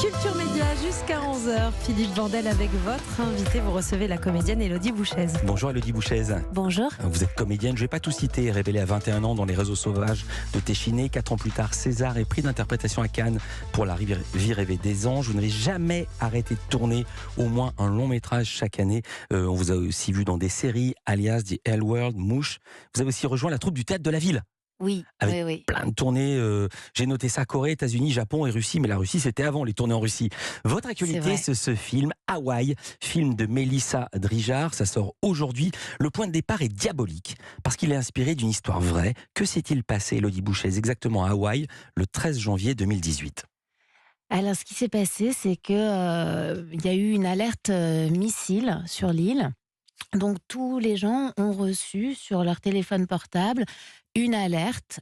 Culture Média jusqu'à 11h. Philippe Vandel avec votre invité. Vous recevez la comédienne Élodie Bouchez. Bonjour Élodie Bouchez. Bonjour. Vous êtes comédienne, je ne vais pas tout citer, révélée à 21 ans dans Les Réseaux Sauvages de Téchiné. 4 ans plus tard, César et prix d'interprétation à Cannes pour La Vie rêvée des anges. Vous n'avez jamais arrêté de tourner au moins un long métrage chaque année. On vous a aussi vu dans des séries, alias The L World, Mouche. Vous avez aussi rejoint la troupe du Théâtre de la Ville. Oui, Avec oui. plein de tournées, j'ai noté ça, Corée, États-Unis, Japon et Russie, mais la Russie c'était avant les tournées en Russie. Votre actualité c'est ce film, Hawaï, film de Mélissa Drijard, ça sort aujourd'hui. Le point de départ est diabolique, parce qu'il est inspiré d'une histoire vraie. Que s'est-il passé, Élodie Bouchez, exactement à Hawaï, le 13 janvier 2018 ? Alors, ce qui s'est passé, c'est que y a eu une alerte missile sur l'île. Donc, tous les gens ont reçu sur leur téléphone portable une alerte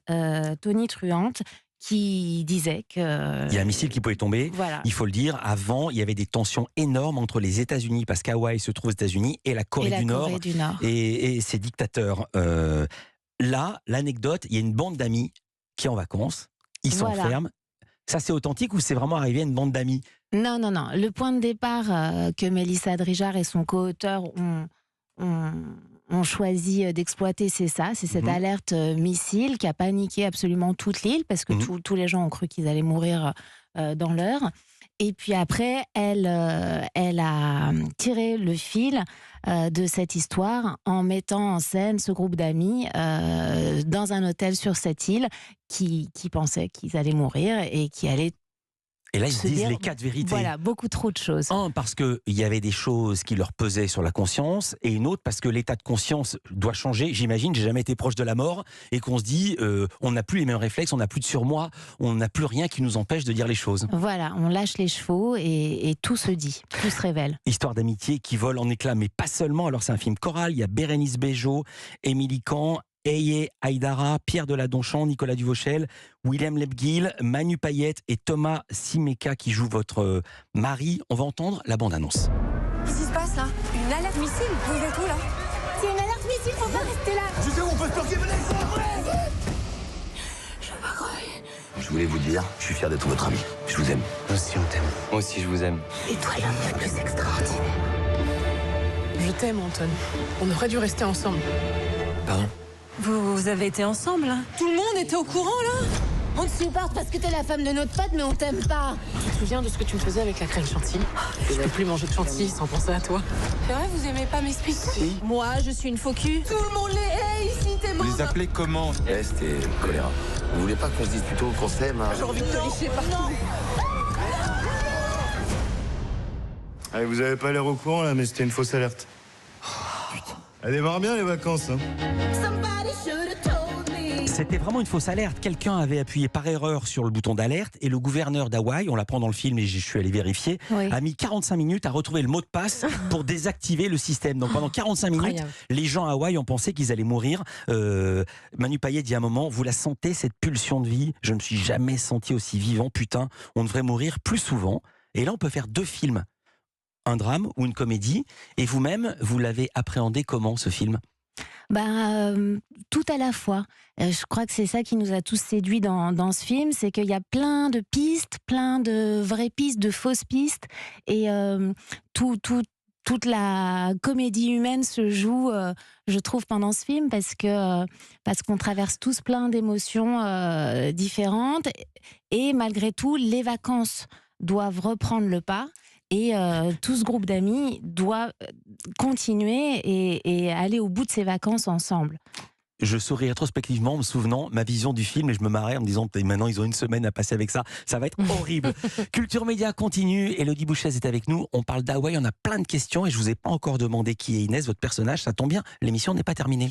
tonitruante qui disait que... Il y a un missile qui pouvait tomber. Voilà. Il faut le dire, avant, il y avait des tensions énormes entre les États-Unis, parce qu'Hawaï se trouve aux États-Unis, et la Corée du Nord. Et ses dictateurs. Là, l'anecdote, il y a une bande d'amis qui est en vacances, ils s'enferment. Ça, c'est authentique ou c'est vraiment arrivé à une bande d'amis ? Non. Le point de départ que Mélissa Drijard et son co-auteur ont choisi d'exploiter, c'est ça, c'est cette alerte missile qui a paniqué absolument toute l'île parce que tous les gens ont cru qu'ils allaient mourir dans l'heure. Et puis après, elle a tiré le fil de cette histoire en mettant en scène ce groupe d'amis dans un hôtel sur cette île qui pensaient qu'ils allaient mourir et qui allaient... Et là, ils se disent les 4 vérités. Voilà, beaucoup trop de choses. Un, parce qu'il y avait des choses qui leur pesaient sur la conscience, et une autre, parce que l'état de conscience doit changer. J'imagine, j'ai jamais été proche de la mort, et qu'on se dit, on n'a plus les mêmes réflexes, on n'a plus de surmoi, on n'a plus rien qui nous empêche de dire les choses. Voilà, on lâche les chevaux et tout se dit, tout se révèle. Histoire d'amitié qui vole en éclats, mais pas seulement. Alors c'est un film choral, il y a Bérénice Bejo, Émilie Kahn, Eye Aïdara, Pierre Deladonchamp, Nicolas Duvauchel, William Lebguil, Manu Payette et Thomas Simeka qui jouent votre mari. On va entendre la bande-annonce. Qu'est-ce qui se passe là? Une alerte missile? Vous êtes où là? C'est une alerte missile, faut pas rester là. Je sais où on peut se planquer, venez. Je vais pas crever. Je voulais vous dire, je suis fier d'être votre ami. Je vous aime. Moi aussi on t'aime. Moi aussi je vous aime. Et toi l'homme le plus extraordinaire. Je t'aime, Anton. On aurait dû rester ensemble. Pardon? Vous avez été ensemble hein? Tout le monde était au courant, là? On te supporte parce que t'es la femme de notre pote, mais on t'aime pas. Tu te souviens de ce que tu me faisais avec la crème chantilly? Je ne peux plus manger de chantilly sans penser à toi. C'est vrai, vous aimez pas mes speeches? Si. Moi, je suis une faux cul. Tout le monde les hait ici, t'es Vous les appelez comment? Peste et choléra. Vous voulez pas qu'on se dise plutôt qu'on s'aime hein? J'ai envie de te lécher partout. Allez, vous avez pas l'air au courant là, mais c'était une fausse alerte. Elle démarre bien les vacances. Hein. C'était vraiment une fausse alerte. Quelqu'un avait appuyé par erreur sur le bouton d'alerte et le gouverneur d'Hawaï, on l'apprend dans le film et je suis allé vérifier, a mis 45 minutes à retrouver le mot de passe pour désactiver le système. Donc pendant 45 minutes, les gens à Hawaï ont pensé qu'ils allaient mourir. Manu Payette dit à un moment, vous la sentez cette pulsion de vie? Je ne me suis jamais senti aussi vivant. Putain, on devrait mourir plus souvent. Et là, on peut faire 2 films. Un drame ou une comédie. Et vous-même, vous l'avez appréhendé comment, ce film ? Tout à la fois. Je crois que c'est ça qui nous a tous séduits dans ce film, c'est qu'il y a plein de pistes, plein de vraies pistes, de fausses pistes. Et toute la comédie humaine se joue, je trouve, pendant ce film, parce qu'on traverse tous plein d'émotions différentes. Et malgré tout, les vacances doivent reprendre le pas. Et tout ce groupe d'amis doit continuer et aller au bout de ses vacances ensemble. Je souris rétrospectivement en me souvenant ma vision du film et je me marrais en me disant maintenant ils ont une semaine à passer avec ça, ça va être horrible. Culture Média continue, Élodie Bouchez est avec nous, on parle d'Hawaï, on a plein de questions et je vous ai pas encore demandé qui est Inès, votre personnage, ça tombe bien, l'émission n'est pas terminée.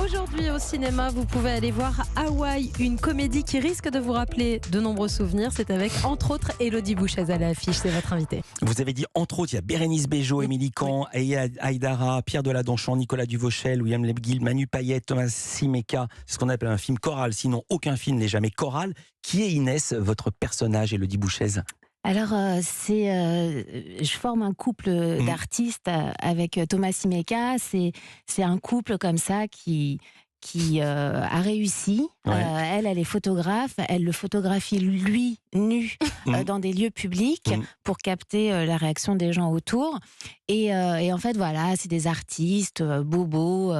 Aujourd'hui au cinéma, vous pouvez aller voir Hawaï, une comédie qui risque de vous rappeler de nombreux souvenirs. C'est avec, entre autres, Élodie Bouchez à l'affiche, c'est votre invitée. Vous avez dit, entre autres, il y a Bérénice Bejo, Émilie Kahn, Eye Aïdara, Pierre Deladonchamp, Nicolas Duvauchel, William Lebguil, Manu Payette, Thomas Simeka. C'est ce qu'on appelle un film choral, sinon aucun film n'est jamais choral. Qui est Inès, votre personnage, Élodie Bouchez ? Alors, je forme un couple d'artistes avec Thomas Simeka. C'est un couple comme ça qui qui a réussi. Ouais. Elle est photographe. Elle le photographie, lui, nu, dans des lieux publics pour capter la réaction des gens autour. Et en fait, voilà, c'est des artistes bobos,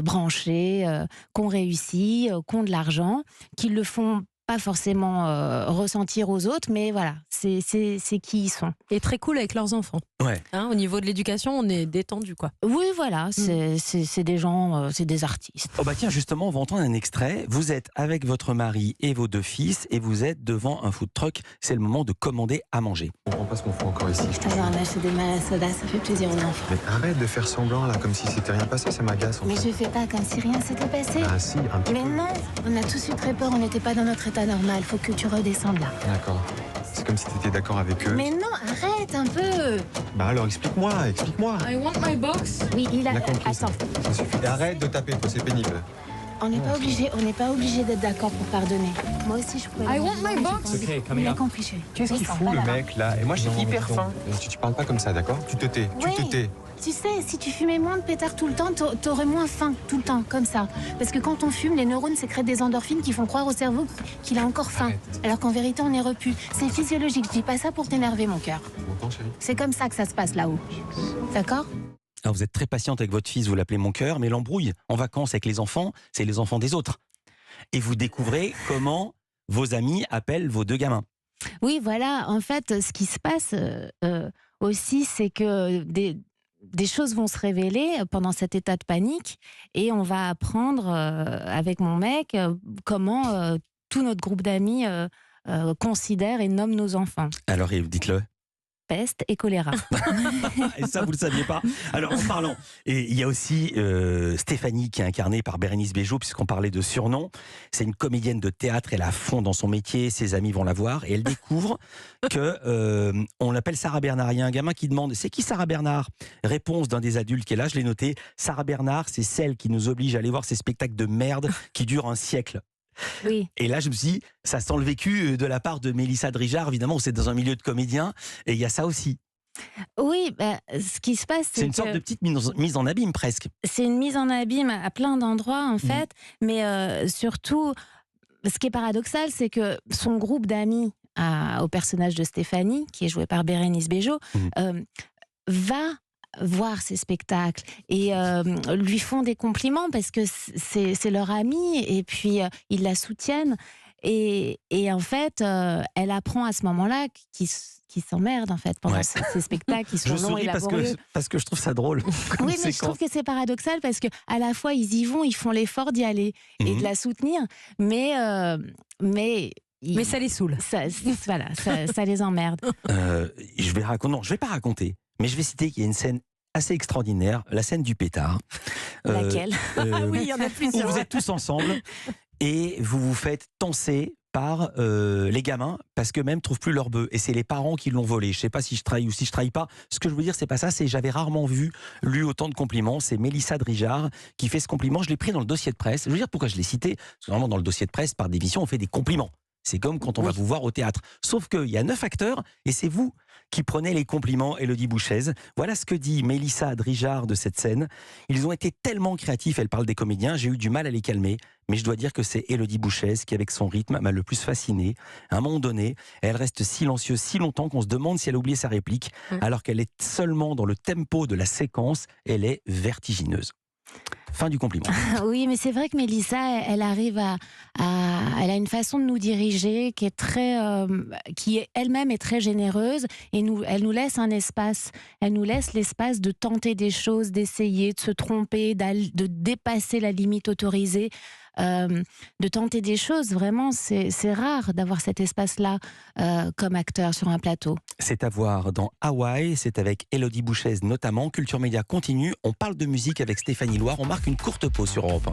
branchés, qui ont réussi, qui ont de l'argent, qui le font pas forcément ressentir aux autres, mais voilà, c'est qui ils sont. Et très cool avec leurs enfants. Ouais. Au niveau de l'éducation, on est détendu, quoi. Oui, voilà, c'est des gens, c'est des artistes. Oh bah tiens, justement, on va entendre un extrait. Vous êtes avec votre mari et vos 2 fils et vous êtes devant un food truck. C'est le moment de commander à manger. Je comprends pas ce qu'on fout encore ici. Je t'avais acheté des mal à soda, ça fait plaisir aux enfants. Mais arrête de faire semblant là, comme si c'était rien passé, ça m'agace en Mais fait. je fais pas comme si rien s'était passé. Ah si, un petit Mais peu. non, on a tous eu très peur, on n'était pas dans notre état normal. Faut que tu redescendes là. D'accord. C'est comme si t'étais d'accord avec eux. Mais non, arrête un peu. Bah alors explique-moi. I want my box. Oui, il a. On a compris ça. Attends, Ça suffit. Et arrête de taper, toi, c'est pénible. on n'est pas obligé d'être d'accord pour pardonner. Moi aussi, je pourrais. I want my box. Il a compris, chérie. Qu'est-ce qu'il fout le mec là? Et moi j'ai hyper faim. Tu parles pas comme ça, d'accord? Tu te tais, tu te Oui. tais. Tu sais, si tu fumais moins de pétards tout le temps, t'aurais moins faim tout le temps, comme ça. Parce que quand on fume, les neurones sécrètent des endorphines qui font croire au cerveau qu'il a encore faim. Alors qu'en vérité, on est repu. C'est physiologique. Je dis pas ça pour t'énerver, mon cœur. Tu m'entends, chérie? C'est comme ça que ça se passe là-haut. D'accord? Alors vous êtes très patiente avec votre fils, vous l'appelez mon cœur, mais l'embrouille en vacances avec les enfants, c'est les enfants des autres. Et vous découvrez comment vos amis appellent vos 2 gamins. Oui, voilà, en fait, ce qui se passe aussi, c'est que des choses vont se révéler pendant cet état de panique et on va apprendre avec mon mec comment tout notre groupe d'amis considère et nomme nos enfants. Alors dites-le. Peste et choléra. Et ça, vous le saviez pas. Alors, en parlant, et il y a aussi Stéphanie qui est incarnée par Bérénice Bejo, puisqu'on parlait de surnom. C'est une comédienne de théâtre, elle a fond dans son métier, ses amis vont la voir, et elle découvre que on l'appelle Sarah Bernard. Il y a un gamin qui demande, c'est qui Sarah Bernard? Réponse d'un des adultes qui est là, je l'ai noté, Sarah Bernard, c'est celle qui nous oblige à aller voir ces spectacles de merde qui durent un siècle. Oui. Et là, je me suis dit, ça sent le vécu de la part de Mélissa Drijard, évidemment, c'est dans un milieu de comédiens, et il y a ça aussi. Oui, ce qui se passe, C'est une sorte de petite mise en abîme, presque. c'est une mise en abîme à plein d'endroits, en fait, mais surtout, ce qui est paradoxal, c'est que son groupe d'amis au personnage de Stéphanie, qui est joué par Bérénice Bejo, va voir ces spectacles et lui font des compliments parce que c'est leur amie et puis ils la soutiennent et en fait elle apprend à ce moment-là qu'ils s'emmerdent en fait pendant ces spectacles qui sont je longs et souris laborieux. parce que je trouve ça drôle. Oui, mais je trouve que c'est paradoxal parce que à la fois ils y vont, ils font l'effort d'y aller et de la soutenir, mais ça les saoule. Voilà, ça les emmerde. Je vais pas raconter, mais je vais citer qu'il y a une scène assez extraordinaire, la scène du pétard. Laquelle Oui, il y en a Où plusieurs. vous êtes tous ensemble et vous vous faites tancer par les gamins parce qu'eux-mêmes ne trouvent plus leur bœuf et c'est les parents qui l'ont volé. Je sais pas si je trahis ou si je trahis pas. Ce que je veux dire, c'est pas ça, c'est j'avais rarement lu autant de compliments. C'est Mélissa Drijard qui fait ce compliment. Je l'ai pris dans le dossier de presse. Je veux dire pourquoi je l'ai cité, parce que normalement dans le dossier de presse, par définition, on fait des compliments. C'est comme quand on va vous voir au théâtre. Sauf qu'il y a 9 acteurs et c'est vous qui prenez les compliments, Élodie Bouchez. Voilà ce que dit Mélissa Drijard de cette scène. Ils ont été tellement créatifs, elle parle des comédiens, j'ai eu du mal à les calmer, mais je dois dire que c'est Élodie Bouchez qui, avec son rythme, m'a le plus fasciné. À un moment donné, elle reste silencieuse si longtemps qu'on se demande si elle a oublié sa réplique, alors qu'elle est seulement dans le tempo de la séquence, elle est vertigineuse. Fin du compliment. Oui, mais c'est vrai que Mélissa, elle arrive elle a une façon de nous diriger qui est qui elle-même est très généreuse et elle nous laisse un espace. Elle nous laisse l'espace de tenter des choses, d'essayer, de se tromper, de dépasser la limite autorisée. De tenter des choses, vraiment, c'est rare d'avoir cet espace-là comme acteur sur un plateau. C'est à voir dans Hawaï, c'est avec Élodie Bouchez notamment. Culture Média continue, on parle de musique avec Stéphanie Loire, on marque une courte pause sur Europe 1.